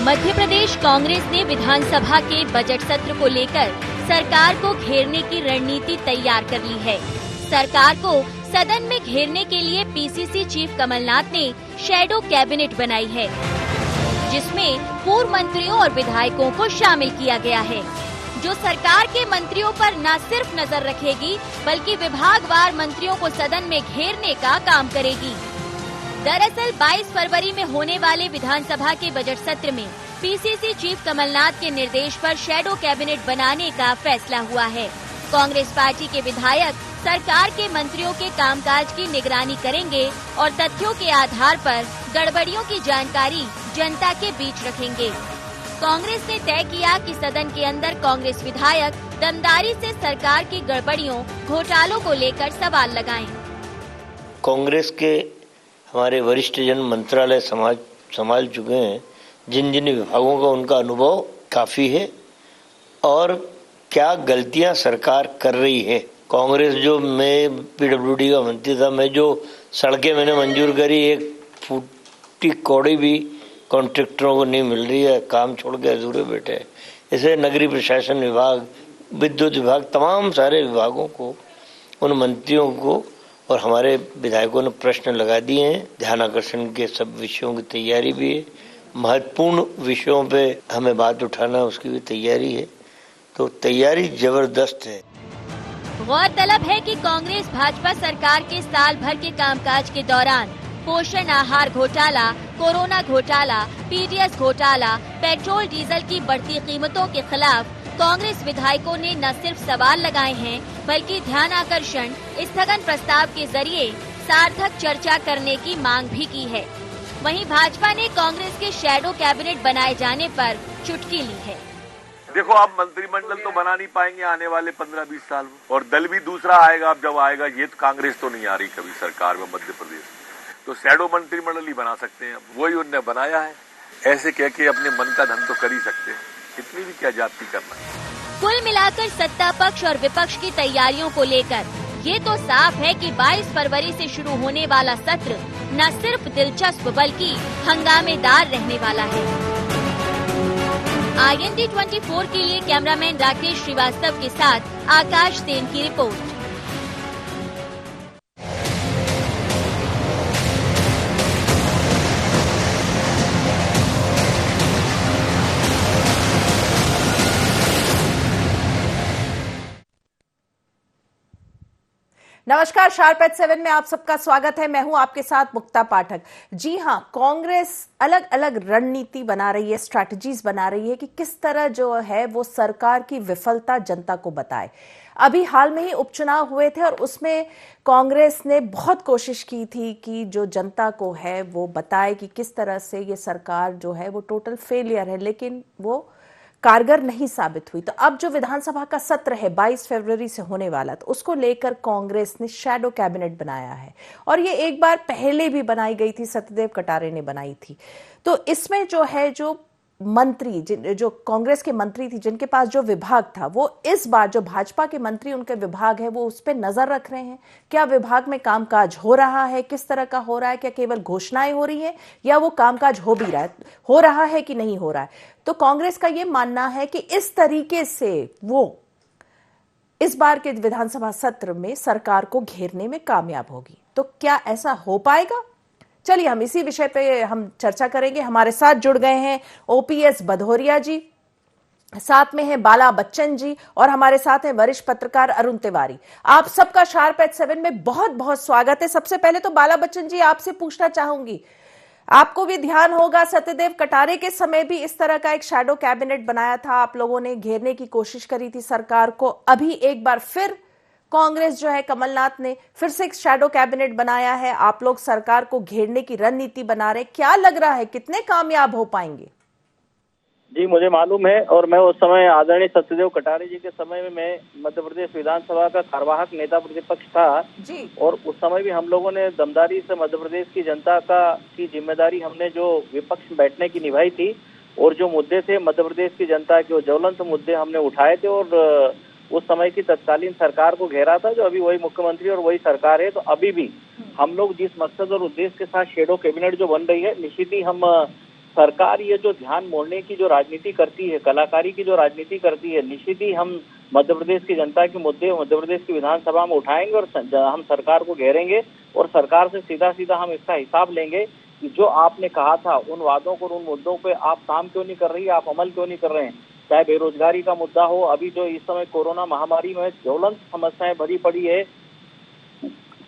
मध्य प्रदेश कांग्रेस ने विधानसभा के बजट सत्र को लेकर सरकार को घेरने की रणनीति तैयार कर ली है। सरकार को सदन में घेरने के लिए पीसीसी चीफ कमलनाथ ने शैडो कैबिनेट बनाई है, जिसमें पूर्व मंत्रियों और विधायकों को शामिल किया गया है, जो सरकार के मंत्रियों पर न सिर्फ नजर रखेगी बल्कि विभागवार मंत्रियों को सदन में घेरने का काम करेगी। दरअसल 22 फरवरी में होने वाले विधानसभा के बजट सत्र में पीसीसी चीफ कमलनाथ के निर्देश पर शैडो कैबिनेट बनाने का फैसला हुआ है। कांग्रेस पार्टी के विधायक सरकार के मंत्रियों के कामकाज की निगरानी करेंगे और तथ्यों के आधार पर गड़बड़ियों की जानकारी जनता के बीच रखेंगे। कांग्रेस ने तय किया कि सदन के अंदर कांग्रेस विधायक दमदारी से सरकार की गड़बड़ियों, घोटालों को लेकर सवाल लगाएं। कांग्रेस के हमारे वरिष्ठ जन मंत्रालय संभाल चुके हैं, जिन जिन विभागों का उनका अनुभव काफी है और क्या गलतियां सरकार कर रही है। कांग्रेस जो मैं पीडब्ल्यूडी का मंत्री था, मैं जो सड़कें मैंने मंजूर करी, एक फूटी कौड़ी भी कॉन्ट्रैक्टरों को नहीं मिल रही है, काम छोड़ के अधूरे बैठे हैं। इसे नगरीय प्रशासन विभाग, विद्युत विभाग, तमाम सारे विभागों को, उन मंत्रियों को और हमारे विधायकों ने प्रश्न लगा दिए हैं। ध्यान आकर्षण के सब विषयों की तैयारी भी है, महत्वपूर्ण विषयों पे हमें बात उठाना उसकी भी तैयारी है, तो तैयारी जबरदस्त है। गौरतलब है कि कांग्रेस भाजपा सरकार के साल भर के कामकाज के दौरान पोषण आहार घोटाला, कोरोना घोटाला, पीडीएस घोटाला, पेट्रोल डीजल की बढ़ती कीमतों के खिलाफ कांग्रेस विधायकों ने न सिर्फ सवाल लगाए हैं बल्कि ध्यान आकर्षण स्थगन प्रस्ताव के जरिए सार्थक चर्चा करने की मांग भी की है। वहीं भाजपा ने कांग्रेस के शैडो कैबिनेट बनाए जाने पर चुटकी ली है। देखो, आप मंत्रिमंडल तो बना नहीं पाएंगे आने वाले 15-20 साल में, और दल भी दूसरा आएगा। अब जब आएगा, ये तो कांग्रेस तो नहीं आ रही कभी सरकार में मध्य प्रदेश में, तो शैडो मंत्रिमंडल ही बना सकते हैं। वही उनने बनाया है, ऐसे कह के अपने मन का धन तो कर ही सकते हैं, इतनी भी क्या जाति करना है। कुल मिलाकर सत्ता पक्ष और विपक्ष की तैयारियों को लेकर ये तो साफ है कि 22 फरवरी से शुरू होने वाला सत्र न सिर्फ दिलचस्प बल्कि हंगामेदार रहने वाला है। IND 24 के लिए कैमरामैन राकेश श्रीवास्तव के साथ आकाश सेन की रिपोर्ट। नमस्कार, शार्प एट 7 में आप सबका स्वागत है। मैं हूं आपके साथ मुक्ता पाठक। जी हां, कांग्रेस अलग अलग रणनीति बना रही है, स्ट्रैटेजीज बना रही है कि किस तरह जो है वो सरकार की विफलता जनता को बताए। अभी हाल में ही उपचुनाव हुए थे और उसमें कांग्रेस ने बहुत कोशिश की थी कि जो जनता को है वो बताए कि किस तरह से ये सरकार जो है वो टोटल फेलियर है, लेकिन वो कारगर नहीं साबित हुई। तो अब जो विधानसभा का सत्र है 22 फरवरी से होने वाला, तो उसको लेकर कांग्रेस ने शैडो कैबिनेट बनाया है और ये एक बार पहले भी बनाई गई थी, सत्यदेव कटारे ने बनाई थी। तो इसमें जो है जो मंत्री, जो कांग्रेस के मंत्री थी, जिनके पास जो विभाग था, वो इस बार जो भाजपा के मंत्री उनके विभाग है वो उस पर नजर रख रहे हैं। क्या विभाग में कामकाज हो रहा है, किस तरह का हो रहा है, क्या केवल घोषणाएं हो रही हैं या वो कामकाज हो रहा है कि नहीं हो रहा है। तो कांग्रेस का ये मानना है कि इस तरीके से वो इस बार के विधानसभा सत्र में सरकार को घेरने में कामयाब होगी। तो क्या ऐसा हो पाएगा? चलिए हम इसी विषय पे हम चर्चा करेंगे। हमारे साथ जुड़ गए हैं ओपीएस भदौरिया जी, साथ में है बाला बच्चन जी और हमारे साथ हैं वरिष्ठ पत्रकार अरुण तिवारी। आप सबका शार्प एट 7 में बहुत बहुत स्वागत है। सबसे पहले तो बाला बच्चन जी, आपसे पूछना चाहूंगी, आपको भी ध्यान होगा सत्यदेव कटारे के समय भी इस तरह का एक शैडो कैबिनेट बनाया था, आप लोगों ने घेरने की कोशिश करी थी सरकार को। अभी एक बार फिर कांग्रेस जो है, कमलनाथ ने फिर से एक शैडो कैबिनेट बनाया है, आप लोग सरकार को घेरने की रणनीति बना रहे। क्या लग रहा है, कितने कामयाब हो पाएंगे? जी, मुझे मालूम है और मैं उस समय आदरणीय सत्यदेव कटारे जी के समय में मैं मध्य प्रदेश विधानसभा का कार्यवाहक नेता प्रतिपक्ष था जी। और उस समय भी हम लोगों ने दमदारी से मध्य प्रदेश की जनता की जिम्मेदारी हमने जो विपक्ष में बैठने की निभाई थी और जो मुद्दे थे मध्य प्रदेश की जनता के, वो ज्वलंत मुद्दे हमने उठाए थे और उस समय की तत्कालीन सरकार को घेरा था, जो अभी वही मुख्यमंत्री और वही सरकार है। तो अभी भी हम लोग जिस मकसद और उद्देश्य के साथ शैडो कैबिनेट जो बन रही है, निश्चित ही हम सरकार ये जो ध्यान मोड़ने की जो राजनीति करती है, कलाकारी की जो राजनीति करती है, निश्चित ही हम मध्य प्रदेश की जनता के मुद्दे मध्य प्रदेश की विधानसभा में उठाएंगे और हम सरकार को घेरेंगे और सरकार से सीधा सीधा हम इसका हिसाब लेंगे कि जो आपने कहा था उन वादों को, उन मुद्दों पे आप काम क्यों नहीं कर रही है, आप अमल क्यों नहीं कर रहे हैं। चाहे बेरोजगारी का मुद्दा हो, अभी जो इस समय कोरोना महामारी में ज्वलंत समस्याएं भरी पड़ी है,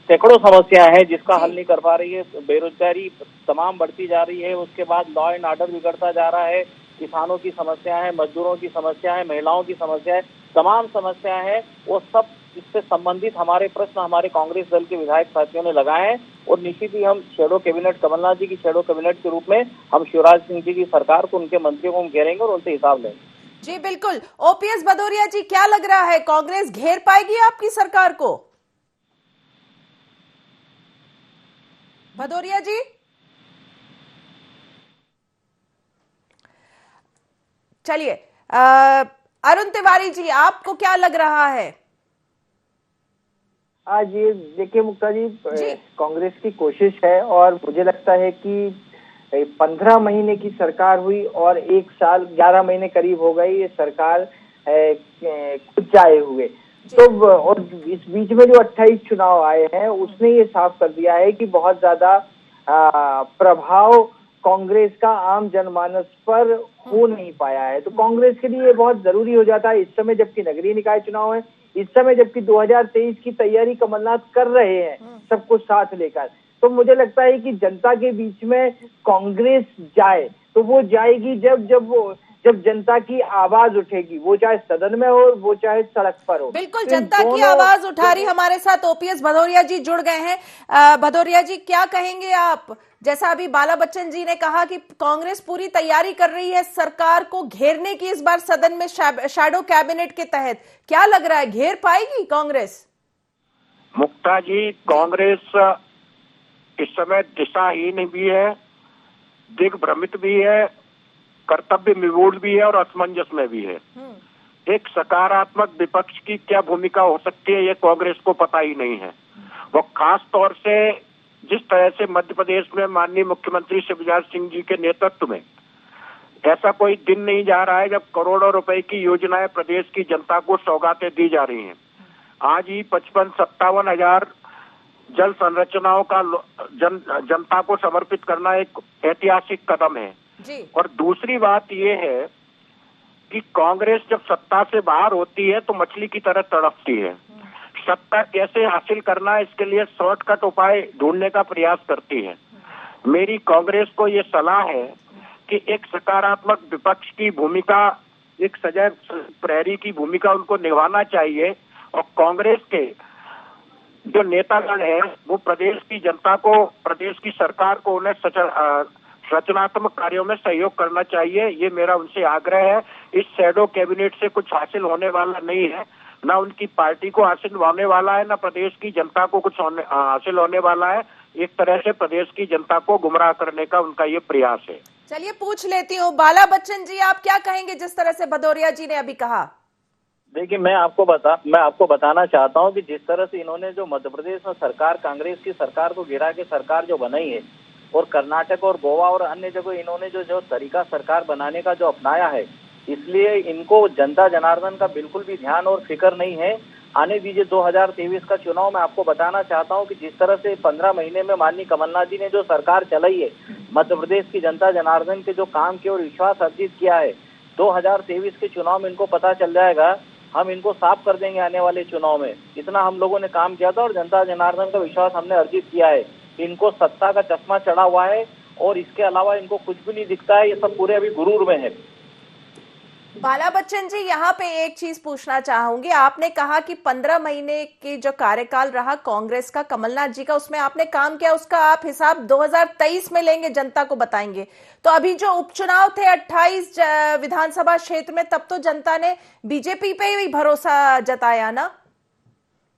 सैकड़ों समस्याएं हैं जिसका हल नहीं कर पा रही है, बेरोजगारी तमाम बढ़ती जा रही है, उसके बाद लॉ एंड ऑर्डर बिगड़ता जा रहा है, किसानों की समस्या है, मजदूरों की समस्या है, महिलाओं की समस्या है, तमाम समस्याएं हैं। वो सब इससे संबंधित हमारे प्रश्न हमारे कांग्रेस दल के विधायक साथियों ने लगाए हैं और निश्चित ही हम शैडो कैबिनेट, कमलनाथ जी की शैडो कैबिनेट के रूप में हम शिवराज सिंह जी की सरकार को, उनके मंत्रियों को हम घेरेंगे और उनसे हिसाब लेंगे। जी बिल्कुल। ओपीएस भदौरिया जी, क्या लग रहा है, कांग्रेस घेर पाएगी आपकी सरकार को? भदौरिया जी, चलिए अरुण तिवारी जी, आपको क्या लग रहा है? आज ये देखिए मुक्ता जी, कांग्रेस की कोशिश है और मुझे लगता है कि 15 महीने की सरकार हुई और 1 साल 11 महीने करीब हो गई ये सरकार कुछ जाए हुए। तो और इस बीच में जो 28 चुनाव आए हैं उसने ये साफ कर दिया है कि बहुत ज्यादा प्रभाव कांग्रेस का आम जनमानस पर हो नहीं पाया है। तो कांग्रेस के लिए ये बहुत जरूरी हो जाता है इस समय, जबकि नगरीय निकाय चुनाव है, इस समय जबकि 2023 की तैयारी कमलनाथ कर रहे हैं सब कुछ साथ लेकर। तो मुझे लगता है कि जनता के बीच में कांग्रेस जाए तो वो जाएगी जब जनता की आवाज उठेगी, वो चाहे सदन में हो, वो चाहे सड़क पर हो। बिल्कुल, जनता की आवाज उठा रही। हमारे साथ ओपीएस भदौरिया जी जुड़ गए हैं। भदौरिया जी, क्या कहेंगे आप? जैसा अभी बाला बच्चन जी ने कहा कि कांग्रेस पूरी तैयारी कर रही है सरकार को घेरने की इस बार सदन में शैडो कैबिनेट के तहत, क्या लग रहा है, घेर पाएगी कांग्रेस? मुक्ता जी, कांग्रेस इस समय दिशाहीन भी है, दिग्भ्रमित भी है, कर्तव्य विमूढ़ भी है और असमंजस में भी है। एक सकारात्मक विपक्ष की क्या भूमिका हो सकती है ये कांग्रेस को पता ही नहीं है। वो खास तौर से जिस तरह से मध्य प्रदेश में माननीय मुख्यमंत्री शिवराज सिंह जी के नेतृत्व में ऐसा कोई दिन नहीं जा रहा है जब करोड़ों रुपए की योजनाएं प्रदेश की जनता को सौगातें दी जा रही हैं। आज ही 55-57 हजार जल संरचनाओं का जनता को समर्पित करना एक ऐतिहासिक कदम है जी। और दूसरी बात यह है कि कांग्रेस जब सत्ता से बाहर होती है तो मछली की तरह तड़पती है। सत्ता कैसे हासिल करना है इसके लिए शॉर्टकट उपाय ढूंढने का प्रयास करती है। मेरी कांग्रेस को ये सलाह है कि एक सकारात्मक विपक्ष की भूमिका, एक सजग प्रहरी की भूमिका उनको निभाना चाहिए और कांग्रेस के जो नेतागण हैं वो प्रदेश की जनता को, प्रदेश की सरकार को उन्हें रचनात्मक कार्यों में सहयोग करना चाहिए। ये मेरा उनसे आग्रह है। इस शैडो कैबिनेट से कुछ हासिल होने वाला नहीं है, ना उनकी पार्टी को हासिल होने वाला है, ना प्रदेश की जनता को कुछ हासिल होने वाला है। एक तरह से प्रदेश की जनता को गुमराह करने का उनका ये प्रयास है। चलिए पूछ लेती हूँ, बाला बच्चन जी, आप क्या कहेंगे जिस तरह से भदौरिया जी ने अभी कहा? देखिए, मैं आपको बताना चाहता हूं कि जिस तरह से इन्होंने जो मध्य प्रदेश में सरकार, कांग्रेस की सरकार को गिरा के सरकार जो बनाई है और कर्नाटक और गोवा और अन्य जगह इन्होंने जो तरीका सरकार बनाने का जो अपनाया है, इसलिए इनको जनता जनार्दन का बिल्कुल भी ध्यान और फिक्र नहीं है। आने दीजिए 2023 का चुनाव। मैं आपको बताना चाहता हूं कि जिस तरह से 15 महीने में माननीय कमलनाथ जी ने जो सरकार चलाई है, मध्य प्रदेश की जनता जनार्दन के जो काम किए और विश्वास अर्जित किया है, 2023 के चुनाव में इनको पता चल जाएगा। हम इनको साफ कर देंगे आने वाले चुनाव में। इतना हम लोगों ने काम किया था और जनता जनार्दन का विश्वास हमने अर्जित किया है। इनको सत्ता का चश्मा चढ़ा हुआ है और इसके अलावा इनको कुछ भी नहीं दिखता है। ये सब पूरे अभी गुरूर में है। बाला बच्चन जी, यहाँ पे एक चीज पूछना चाहूंगी। आपने कहा कि 15 महीने की जो कार्यकाल रहा कांग्रेस का, कमलनाथ जी का, उसमें आपने काम किया, उसका आप हिसाब 2023 में लेंगे, जनता को बताएंगे। तो अभी जो उपचुनाव थे 28 विधानसभा क्षेत्र में, तब तो जनता ने बीजेपी पे ही भरोसा जताया ना?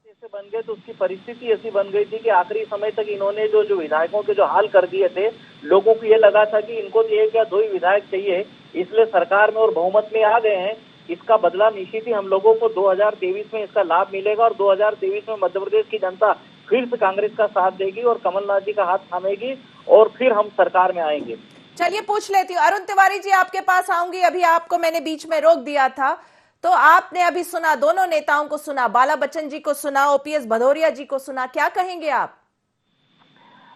ऐसे बन गए तो उसकी परिस्थिति ऐसी बन गई थी कि आखिरी समय तक इन्होंने जो विधायकों के जो हाल कर दिए थे, लोगों को ये लगा था कि इनको तो एक या दो ही विधायक चाहिए, इसलिए सरकार में और बहुमत में आ गए हैं। इसका बदला निश्चित ही हम लोगों को 2023 में इसका लाभ मिलेगा और 2023 में मध्य प्रदेश की जनता फिर से कांग्रेस का साथ देगी और कमलनाथ जी का हाथ थामेगी और फिर हम सरकार में आएंगे। चलिए पूछ लेती हूँ। अरुण तिवारी जी, आपके पास आऊंगी। अभी आपको मैंने बीच में रोक दिया था, तो आपने अभी सुना, दोनों नेताओं को सुना, बाला बच्चन जी को सुना, ओपीएस भदौरिया जी को सुना, क्या कहेंगे आप?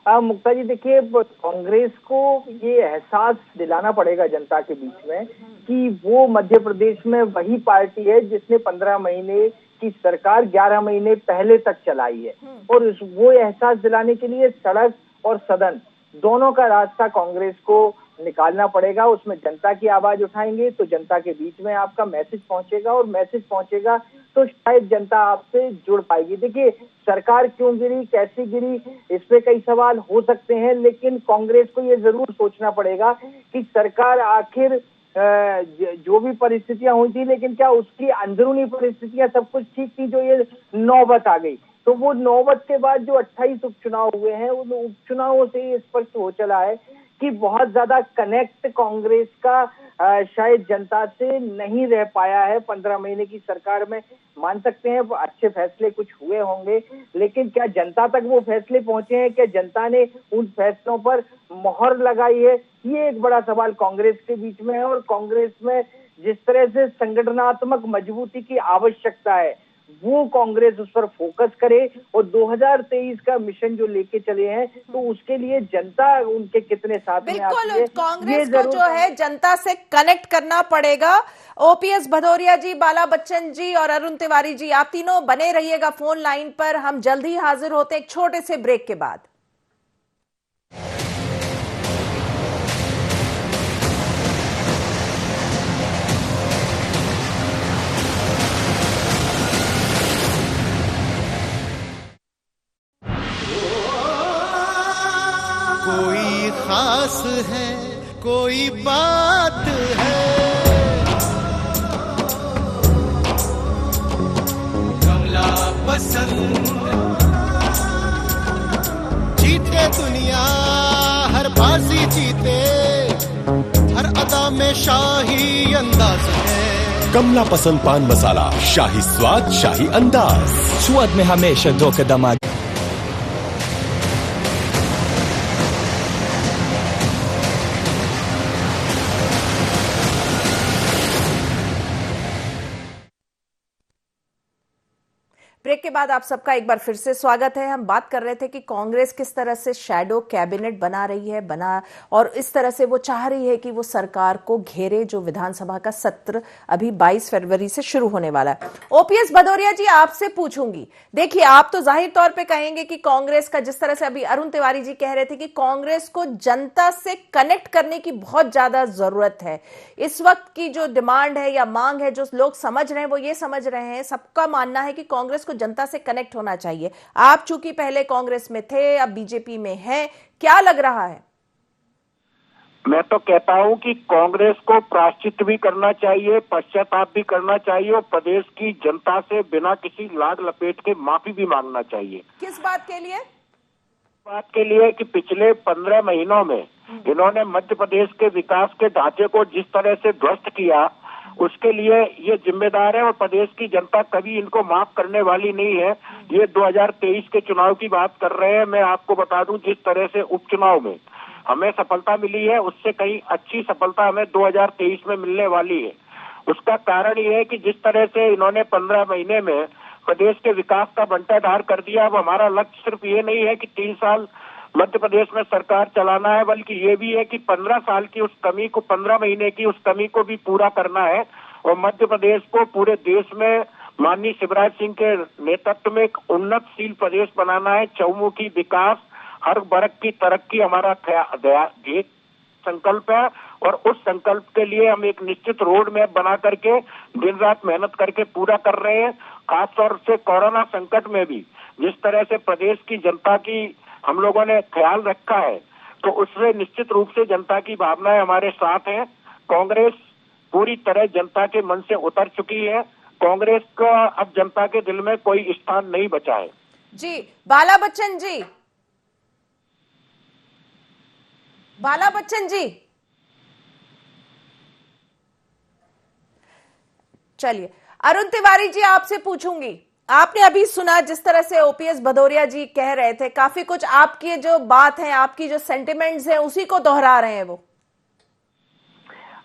मुक्ता जी, देखिए, कांग्रेस को ये एहसास दिलाना पड़ेगा जनता के बीच में कि वो मध्य प्रदेश में वही पार्टी है जिसने 15 महीने की सरकार 11 महीने पहले तक चलाई है, और वो एहसास दिलाने के लिए सड़क और सदन दोनों का रास्ता कांग्रेस को निकालना पड़ेगा। उसमें जनता की आवाज उठाएंगे तो जनता के बीच में आपका मैसेज पहुंचेगा, और मैसेज पहुंचेगा तो शायद जनता आपसे जुड़ पाएगी। देखिए, सरकार क्यों गिरी, कैसे गिरी, इस पे कई सवाल हो सकते हैं, लेकिन कांग्रेस को ये जरूर सोचना पड़ेगा कि सरकार आखिर जो भी परिस्थितियां हुई थी, लेकिन क्या उसकी अंदरूनी परिस्थितियां सब कुछ ठीक थी जो ये नौबत आ गई? तो वो नौबत के बाद जो 28 उपचुनाव हुए हैं, उन उपचुनावों से ये स्पष्ट हो चला है कि बहुत ज्यादा कनेक्ट कांग्रेस का शायद जनता से नहीं रह पाया है 15 महीने की सरकार में। मान सकते हैं अच्छे फैसले कुछ हुए होंगे, लेकिन क्या जनता तक वो फैसले पहुंचे हैं? क्या जनता ने उन फैसलों पर मोहर लगाई है? ये एक बड़ा सवाल कांग्रेस के बीच में है। और कांग्रेस में जिस तरह से संगठनात्मक मजबूती की आवश्यकता है, वो कांग्रेस उस पर फोकस करे, और 2023 का मिशन जो लेके चले हैं, तो उसके लिए जनता उनके कितने साथ में आती है। बिल्कुल, कांग्रेस को जो है जनता से कनेक्ट करना पड़ेगा। ओपीएस भदौरिया जी, बाला बच्चन जी और अरुण तिवारी जी, आप तीनों बने रहिएगा फोन लाइन पर। हम जल्दी हाजिर होते हैं एक छोटे से ब्रेक के बाद। कोई खास है, कोई बात है, कमला पसंद। जीते दुनिया, हर बाजी जीते, हर अदा में शाही अंदाज है। कमला पसंद पान मसाला, शाही स्वाद, शाही अंदाज, स्वाद में हमेशा दो कदम आगे। ब्रेक के बाद आप सबका एक बार फिर से स्वागत है। हम बात कर रहे थे कि कांग्रेस किस तरह से शैडो कैबिनेट बना रही है, और इस तरह से वो चाह रही है कि वो सरकार को घेरे, जो विधानसभा का सत्र अभी 22 फरवरी से शुरू होने वाला है। ओपीएस भदौरिया जी, आपसे पूछूंगी। देखिए, आप तो जाहिर तौर पे कहेंगे कि कांग्रेस का, जिस तरह से अभी अरुण तिवारी जी कह रहे थे कि कांग्रेस को जनता से कनेक्ट करने की बहुत ज्यादा जरूरत है। इस वक्त की जो डिमांड है या मांग है, जो लोग समझ रहे हैं, वो ये समझ रहे हैं, सबका मानना है कि कांग्रेस को जनता से कनेक्ट होना चाहिए। आप चूंकि पहले कांग्रेस में थे, अब बीजेपी में हैं, क्या लग रहा है? मैं तो कहता हूं कि कांग्रेस को प्रायश्चित भी करना चाहिए, पश्चाताप भी करना चाहिए, और प्रदेश की जनता से बिना किसी लाग लपेट के माफी भी मांगना चाहिए। किस बात के लिए? बात के लिए कि पिछले 15 महीनों में इन्होंने मध्य प्रदेश के विकास के ढांचे को जिस तरह से ध्वस्त किया, उसके लिए ये जिम्मेदार है, और प्रदेश की जनता कभी इनको माफ करने वाली नहीं है। ये 2023 के चुनाव की बात कर रहे हैं। मैं आपको बता दूं, जिस तरह से उपचुनाव में हमें सफलता मिली है, उससे कहीं अच्छी सफलता हमें 2023 में मिलने वाली है। उसका कारण ये है कि जिस तरह से इन्होंने 15 महीने में प्रदेश के विकास का बंटाढार कर दिया। अब हमारा लक्ष्य सिर्फ ये नहीं है कि 3 साल मध्य प्रदेश में सरकार चलाना है, बल्कि ये भी है कि 15 साल की उस कमी को, 15 महीने की उस कमी को भी पूरा करना है, और मध्य प्रदेश को पूरे देश में माननीय शिवराज सिंह के नेतृत्व में एक उन्नतशील प्रदेश बनाना है। चहुमुखी विकास, हर वर्ग की तरक्की हमारा एक संकल्प है, और उस संकल्प के लिए हम एक निश्चित रोड मैप बना करके दिन रात मेहनत करके पूरा कर रहे हैं। खासतौर से कोरोना संकट में भी जिस तरह से प्रदेश की जनता की हम लोगों ने ख्याल रखा है, तो उससे निश्चित रूप से जनता की भावनाएं हमारे साथ हैं। कांग्रेस पूरी तरह जनता के मन से उतर चुकी है। कांग्रेस का अब जनता के दिल में कोई स्थान नहीं बचा है। जी, बाला बच्चन जी, बाला बच्चन जी, चलिए अरुण तिवारी जी, आपसे पूछूंगी। आपने अभी सुना जिस तरह से ओपीएस भदौरिया जी कह रहे थे, काफी कुछ आपकी जो बात है, आपकी जो सेंटिमेंट्स हैं, उसी को दोहरा रहे हैं वो।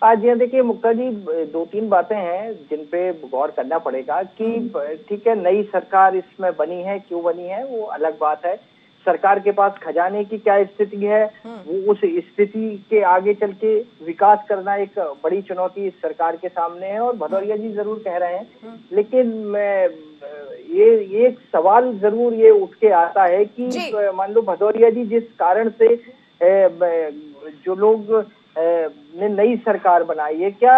आज ये देखिए मुक्ता जी, 2-3 बातें हैं जिन पे गौर करना पड़ेगा कि ठीक है, नई सरकार इसमें बनी है, क्यों बनी है वो अलग बात है। सरकार के पास खजाने की क्या स्थिति है, वो उस स्थिति के आगे चल के विकास करना एक बड़ी चुनौती इस सरकार के सामने है। और भदौरिया जी जरूर कह रहे हैं, लेकिन मैं ये एक सवाल जरूर ये उठ के आता है कि मान लो भदौरिया जी जिस कारण से जो लोग ने नई सरकार बनाई है, क्या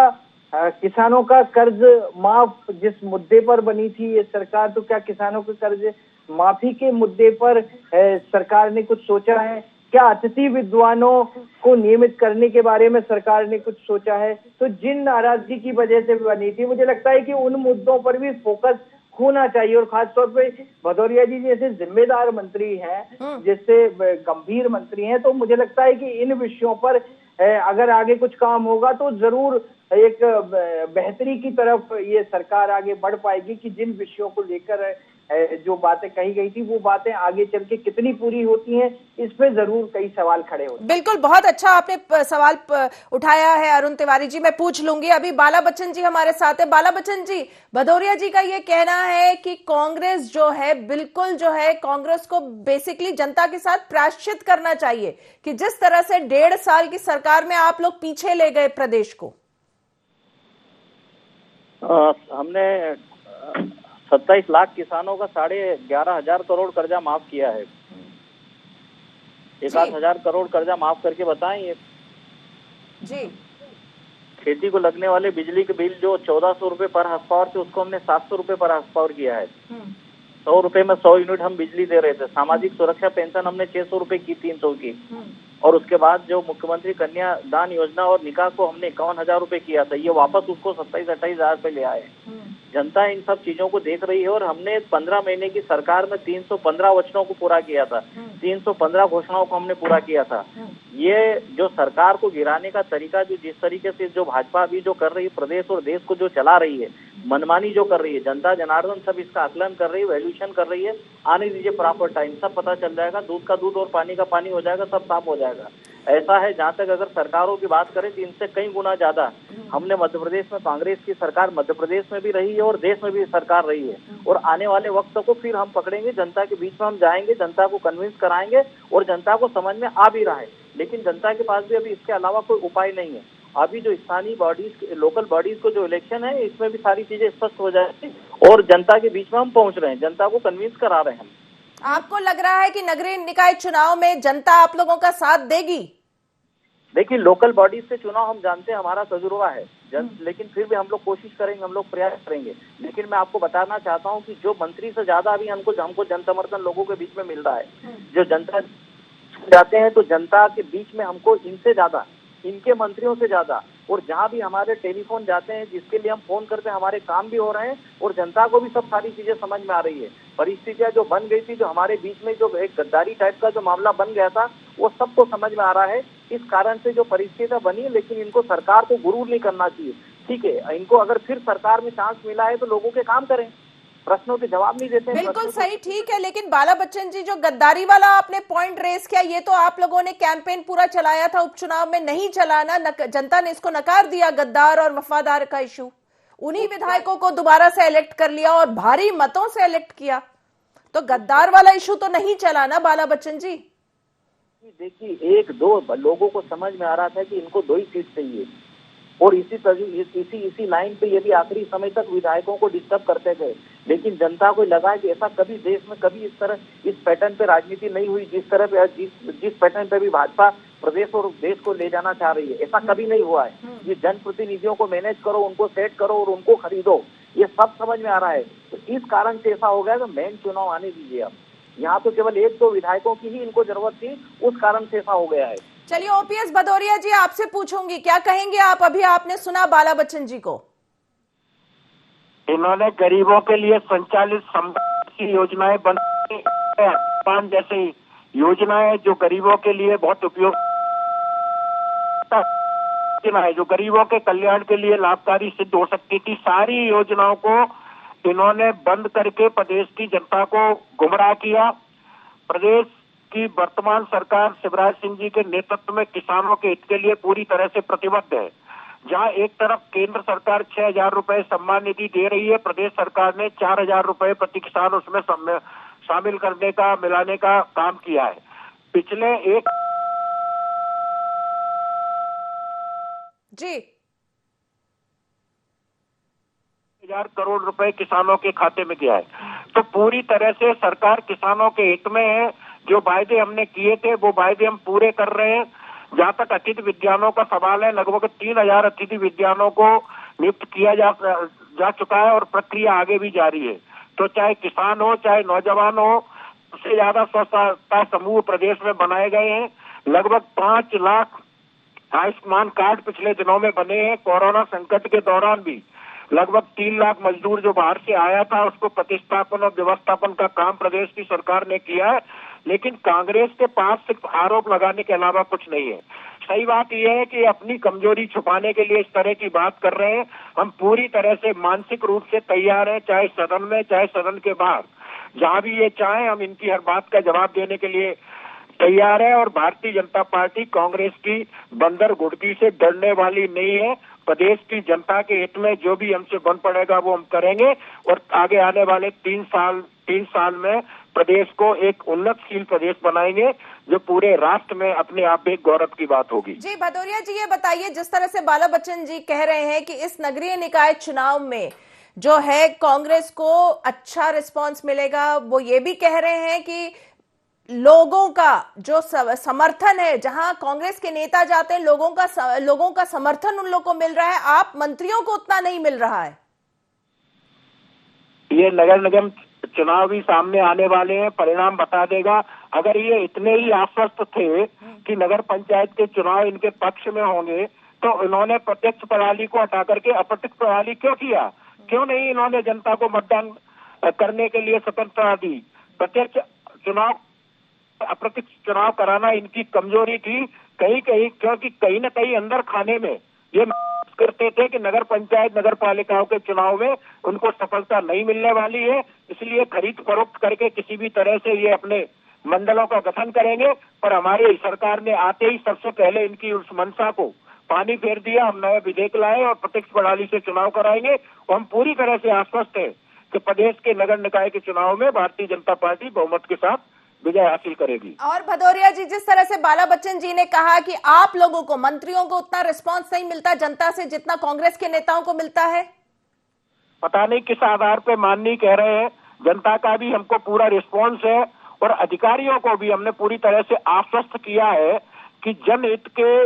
किसानों का कर्ज माफ जिस मुद्दे पर बनी थी ये सरकार, तो क्या किसानों के कर्ज माफी के मुद्दे पर सरकार ने कुछ सोचा है? क्या अतिथि विद्वानों को नियमित करने के बारे में सरकार ने कुछ सोचा है? तो जिन नाराजगी की वजह से बनी थी, मुझे लगता है कि उन मुद्दों पर भी फोकस होना चाहिए। और खासतौर पे भदौरिया जी जैसे जिम्मेदार मंत्री हैं, जैसे गंभीर मंत्री हैं, तो मुझे लगता है कि इन विषयों पर अगर आगे कुछ काम होगा तो जरूर एक बेहतरी की तरफ ये सरकार आगे बढ़ पाएगी कि जिन विषयों को लेकर जो बातें कही गई थी वो बातें आगे चल के कितनी पूरी होती हैं, इस पे जरूर कई सवाल खड़े होते हैं। बिल्कुल, बहुत अच्छा आपने सवाल उठाया है अरुण तिवारी जी, मैं पूछ लूंगी। अभी बाला बच्चन जी हमारे साथ है। बाला बच्चन जी, भदौरिया जी का ये कहना है कि कांग्रेस जो है, बिल्कुल जो है, कांग्रेस को बेसिकली जनता के साथ प्रायश्चित करना चाहिए कि जिस तरह से 1.5 साल की सरकार में आप लोग पीछे ले गए प्रदेश को। हमने 27 लाख किसानों का 11,500 करोड़ कर्जा माफ किया है। 1,000 करोड़ कर्जा माफ करके बताएं ये जी। खेती को लगने वाले बिजली के बिल जो 1400 रुपए पर हाउस पावर थे, उसको हमने 700 रुपए पर हाउस पावर किया है। 100 रुपए में 100 यूनिट हम बिजली दे रहे थे। सामाजिक सुरक्षा पेंशन हमने 600 रुपए की, 300 की। और उसके बाद जो मुख्यमंत्री कन्या दान योजना और निकाह को हमने 51,000 रुपए किया था, ये वापस उसको 27-28,000 रुपए ले आए। जनता इन सब चीजों को देख रही है। और हमने 15 महीने की सरकार में 315 वचनों को पूरा किया था, 315 घोषणाओं को हमने पूरा किया था। ये जो सरकार को गिराने का तरीका, जो जिस तरीके से जो भाजपा अभी जो कर रही है, प्रदेश और देश को जो चला रही है, मनमानी जो कर रही है, जनता जनार्दन सब इसका आकलन कर रही है, वैल्यूएशन कर रही है। आने दीजिए प्रॉपर टाइम, सब पता चल जाएगा, दूध का दूध और पानी का पानी हो जाएगा, सब साफ हो जाएगा। ऐसा है, जहाँ तक अगर सरकारों की बात करें तो इनसे कई गुना ज्यादा हमने मध्य प्रदेश में कांग्रेस की सरकार मध्य प्रदेश में भी रही है और देश में भी सरकार रही है। और आने वाले वक्त को फिर हम पकड़ेंगे, जनता के बीच में हम जाएंगे, जनता को कन्विंस कराएंगे और जनता को समझ में आ भी रहा है। लेकिन जनता के पास भी अभी इसके अलावा कोई उपाय नहीं है। अभी जो स्थानीय बॉडीज, लोकल बॉडीज को जो इलेक्शन है, इसमें भी सारी चीजें स्पष्ट हो जाएगी और जनता के बीच में हम पहुंच रहे हैं, जनता को कन्विंस करा रहे हैं हम। आपको लग रहा है कि नगरीय निकाय चुनाव में जनता आप लोगों का साथ देगी? देखिए, लोकल बॉडीज से चुनाव हम जानते हैं, हमारा तजुर्बा है, लेकिन फिर भी हम लोग कोशिश करेंगे, हम लोग प्रयास करेंगे। लेकिन मैं आपको बताना चाहता हूं कि जो मंत्री से ज्यादा अभी हमको जन समर्थन लोगों के बीच में मिल रहा है, जो जनता जाते हैं तो जनता के बीच में हमको इनसे ज्यादा, इनके मंत्रियों से ज्यादा, और जहां भी हमारे टेलीफोन जाते हैं, जिसके लिए हम फोन करते हैं, हमारे काम भी हो रहे हैं और जनता को भी सब सारी चीजें समझ में आ रही है। परिस्थितियां जो बन गई थी, जो हमारे बीच में जो एक गद्दारी टाइप का जो मामला बन गया था, वो सबको समझ में आ रहा है। इस कारण से जो परिस्थितियां बनी, लेकिन इनको सरकार को गुरूर नहीं करना चाहिए। ठीक है, इनको अगर फिर सरकार में चांस मिला है तो लोगों के काम करें, प्रश्नों के जवाब नहीं देते। बिल्कुल सही, ठीक है। लेकिन बाला बच्चन जी, जो गद्दारी वाला आपने पॉइंट रेस किया, ये तो आप लोगों ने कैंपेन पूरा चलाया था, उपचुनाव में नहीं चलाना, जनता ने इसको नकार दिया, गद्दार और वफादार का इशू। उन्हीं विधायकों को दोबारा से इलेक्ट कर लिया और भारी मतों से इलेक्ट किया, तो गद्दार वाला इशू तो नहीं चलाना बाला बच्चन जी। देखिए, 1-2 लोगों को समझ में आ रहा था कि इनको 2 ही सीट चाहिए और इसी लाइन पे ये भी आखिरी समय तक विधायकों को डिस्टर्ब करते गए। लेकिन जनता को लगा कि ऐसा कभी देश में कभी इस तरह इस पैटर्न पे राजनीति नहीं हुई, जिस पैटर्न पे भी भाजपा प्रदेश और देश को ले जाना चाह रही है, ऐसा कभी नहीं हुआ है। ये जनप्रतिनिधियों को मैनेज करो, उनको सेट करो और उनको खरीदो, ये सब समझ में आ रहा है। तो इस कारण से ऐसा हो गया। तो मेन चुनाव आने दीजिए, अब यहाँ तो केवल 1-2 विधायकों की ही इनको जरूरत थी, उस कारण से ऐसा हो गया है। चलिए, ओपीएस भदौरिया जी, आपसे पूछूंगी, क्या कहेंगे आप? अभी आपने सुना बाला बच्चन जी को, इन्होंने गरीबों के लिए संचालित समृद्धि योजनाएं बनाई, जैसे योजनाएं जो गरीबों के लिए बहुत उपयोग है, जो गरीबों के कल्याण के लिए लाभकारी सिद्ध हो सकती थी, सारी योजनाओं को इन्होंने बंद करके प्रदेश की जनता को गुमराह किया। प्रदेश की वर्तमान सरकार शिवराज सिंह जी के नेतृत्व में किसानों के हित के लिए पूरी तरह से प्रतिबद्ध है। जहां एक तरफ केंद्र सरकार 6,000 रुपए सम्मान निधि दे रही है, प्रदेश सरकार ने 4,000 रुपए प्रति किसान उसमें शामिल करने का, मिलाने का काम किया है। पिछले एक जी 1,000 करोड़ रुपए किसानों के खाते में गया है। तो पूरी तरह से सरकार किसानों के हित में है। जो वायदे हमने किए थे वो वायदे हम पूरे कर रहे हैं। जहां तक अतिथि विद्यालयों का सवाल है, लगभग 3,000 अतिथि विद्यालयों को नियुक्त किया जा चुका है और प्रक्रिया आगे भी जारी है। तो चाहे किसान हो, चाहे नौजवान हो, सबसे ज्यादा स्वसहायता समूह प्रदेश में बनाए गए हैं। लगभग 5 लाख आयुष्मान कार्ड पिछले दिनों में बने हैं। कोरोना संकट के दौरान भी लगभग 3 लाख मजदूर जो बाहर से आया था उसको प्रतिस्थापन और व्यवस्थापन का काम प्रदेश की सरकार ने किया है। लेकिन कांग्रेस के पास सिर्फ आरोप लगाने के अलावा कुछ नहीं है। सही बात यह है कि अपनी कमजोरी छुपाने के लिए इस तरह की बात कर रहे हैं। हम पूरी तरह से मानसिक रूप से तैयार हैं, चाहे सदन में चाहे सदन के बाहर, जहां भी ये चाहे हम इनकी हर बात का जवाब देने के लिए तैयार है। और भारतीय जनता पार्टी कांग्रेस की बंदर घुड़की से डरने वाली नहीं है। प्रदेश की जनता के हित में जो भी हमसे बन पड़ेगा वो हम करेंगे और आगे आने वाले 3 साल में प्रदेश को एक उन्नतशील प्रदेश बनाएंगे जो पूरे राष्ट्र में अपने आप एक गौरव की बात होगी। जी भदौरिया जी, ये बताइए, जिस तरह से बाला बच्चन जी कह रहे हैं कि इस नगरीय निकाय चुनाव में जो है कांग्रेस को अच्छा रिस्पांस मिलेगा, वो ये भी कह रहे हैं कि लोगों का जो समर्थन है, जहां कांग्रेस के नेता जाते हैं लोगों का समर्थन उन लोगों को मिल रहा है, आप मंत्रियों को उतना नहीं मिल रहा है। ये नगर निगम चुनाव भी सामने आने वाले हैं, परिणाम बता देगा। अगर ये इतने ही आश्वस्त थे कि नगर पंचायत के चुनाव इनके पक्ष में होंगे तो इन्होंने प्रत्यक्ष प्रणाली को हटा करके अप्रत्यक्ष प्रणाली क्यों किया? क्यों नहीं इन्होंने जनता को मतदान करने के लिए स्वतंत्रता दी? प्रत्यक्ष चुनाव, अप्रत्यक्ष चुनाव कराना इनकी कमजोरी थी कहीं क्योंकि कहीं न कहीं अंदर खाने में ये करते थे कि नगर पंचायत नगर पालिकाओं के चुनाव में उनको सफलता नहीं मिलने वाली है, इसलिए खरीद फरोख्त करके किसी भी तरह से ये अपने मंडलों का गठन करेंगे। पर हमारी सरकार ने आते ही सबसे पहले इनकी उस मंशा को पानी फेर दिया। हम नए विधेयक लाए और प्रत्यक्ष प्रणाली से चुनाव कराएंगे और हम पूरी तरह से आश्वस्त हैं कि प्रदेश के नगर निकाय के चुनाव में भारतीय जनता पार्टी बहुमत के साथ विजय हासिल करेगी। और भदौरिया जी, जिस तरह से बाला बच्चन जी ने कहा कि आप लोगों को, मंत्रियों को उतना रिस्पांस नहीं मिलता जनता से जितना कांग्रेस के नेताओं को मिलता है, पता नहीं किस आधार पे माननीय कह रहे हैं। जनता का भी हमको पूरा रिस्पांस है और अधिकारियों को भी हमने पूरी तरह से आश्वस्त किया है कि जनहित के,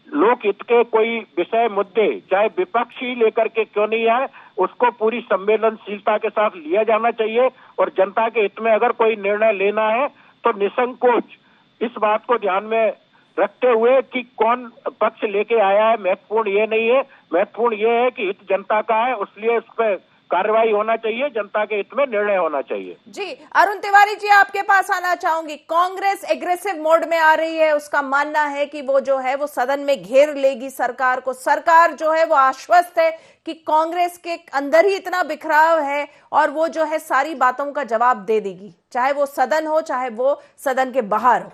लोकहित के कोई विषय मुद्दे चाहे विपक्ष ही लेकर के क्यों नहीं आए, उसको पूरी संवेदनशीलता के साथ लिया जाना चाहिए और जनता के हित में अगर कोई निर्णय लेना है तो निसंकोच इस बात को ध्यान में रखते हुए कि कौन पक्ष लेके आया है, महत्वपूर्ण ये नहीं है। महत्वपूर्ण ये है कि हित जनता का है, इसलिए उस पर कार्रवाई होना चाहिए, जनता के हित में निर्णय होना चाहिए। जी अरुण तिवारी जी, आपके पास आना चाहूंगी। कांग्रेस एग्रेसिव मोड में आ रही है, उसका मानना है कि वो जो है वो सदन में घेर लेगी सरकार को। सरकार जो है वो आश्वस्त है कि कांग्रेस के अंदर ही इतना बिखराव है और वो जो है सारी बातों का जवाब दे देगी, चाहे वो सदन हो चाहे वो सदन के बाहर हो।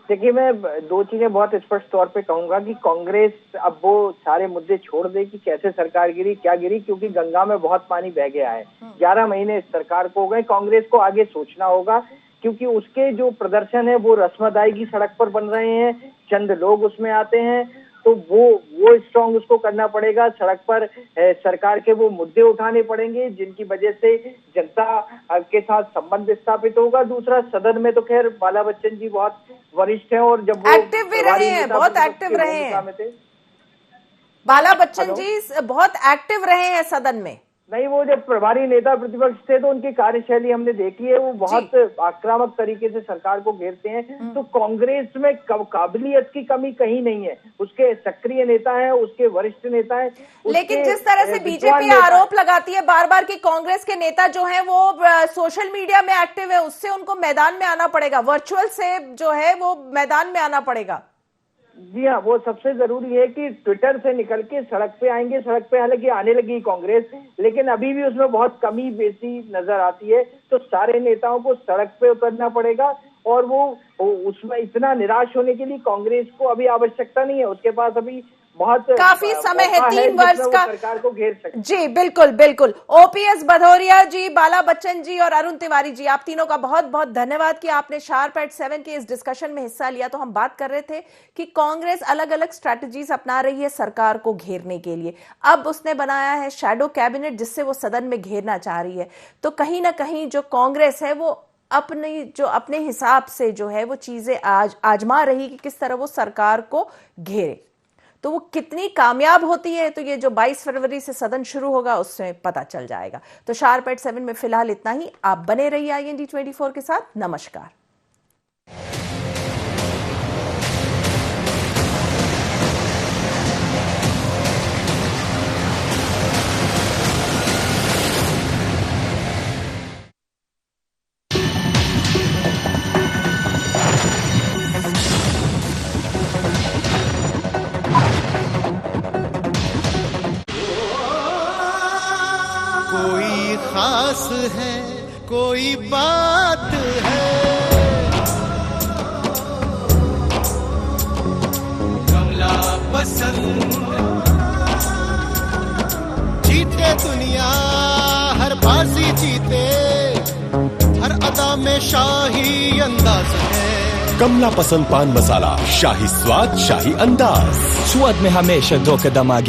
देखिए, मैं 2 चीजें बहुत स्पष्ट तौर पे कहूंगा कि कांग्रेस अब वो सारे मुद्दे छोड़ दे कि कैसे सरकार गिरी, क्या गिरी, क्योंकि गंगा में बहुत पानी बह गया है। 11 महीने इस सरकार को हो गए। कांग्रेस को आगे सोचना होगा क्योंकि उसके जो प्रदर्शन है वो रस्म अदायगी सड़क पर बन रहे हैं, चंद लोग उसमें आते हैं, तो वो स्ट्रॉन्ग उसको करना पड़ेगा। सड़क पर सरकार के वो मुद्दे उठाने पड़ेंगे जिनकी वजह से जनता के साथ संबंध स्थापित होगा। दूसरा, सदन में तो खैर बाला बच्चन जी बहुत वरिष्ठ हैं और जब वो एक्टिव भी रहे हैं, बहुत एक्टिव रहे हैं। बाला बच्चन जी बहुत एक्टिव रहे हैं सदन में। नहीं, वो जब प्रभारी नेता प्रतिपक्ष थे तो उनकी कार्यशैली हमने देखी है, वो बहुत आक्रामक तरीके से सरकार को घेरते हैं। तो कांग्रेस में काबिलियत की कमी कहीं नहीं है, उसके सक्रिय नेता हैं, उसके वरिष्ठ नेता हैं। लेकिन जिस तरह से बीजेपी आरोप लगाती है बार बार कि कांग्रेस के नेता जो हैं वो सोशल मीडिया में एक्टिव है, उससे उनको मैदान में आना पड़ेगा, वर्चुअल से जो है वो मैदान में आना पड़ेगा। जी हाँ, वो सबसे जरूरी है कि ट्विटर से निकल के सड़क पे आएंगे। सड़क पे हालांकि आने लगी कांग्रेस, लेकिन अभी भी उसमें बहुत कमी बेसी नजर आती है। तो सारे नेताओं को सड़क पे उतरना पड़ेगा और वो उसमें इतना निराश होने के लिए कांग्रेस को अभी आवश्यकता नहीं है। उसके पास अभी बहुत काफी समय है 3 वर्ष का सरकार को घेर सकते। जी बिल्कुल बिल्कुल। ओपीएस भदौरिया जी, बाला बच्चन जी और अरुण तिवारी जी, आप तीनों का बहुत बहुत धन्यवाद कि आपने शार्प एट 7 के इस डिस्कशन में हिस्सा लिया। तो हम बात कर रहे थे कि कांग्रेस अलग अलग स्ट्रैटेजीज अपना रही है सरकार को घेरने के लिए। अब उसने बनाया है शैडो कैबिनेट जिससे वो सदन में घेरना चाह रही है। तो कहीं ना कहीं जो कांग्रेस है वो अपने हिसाब से जो है वो चीजें आजमा रही कि किस तरह वो सरकार को घेरे। तो वो कितनी कामयाब होती है तो ये जो 22 फरवरी से सदन शुरू होगा उसमें पता चल जाएगा। तो शार्प एट 7 में फिलहाल इतना ही। आप बने रहिए IND 24 के साथ। नमस्कार। कोई खास है, कोई बात है, कमला पसंद। जीते दुनिया हर बाजी जीते, हर अदा में शाही अंदाज है। कमला पसंद पान मसाला, शाही स्वाद शाही अंदाज। स्वाद में हमेशा धोखेधड़ी।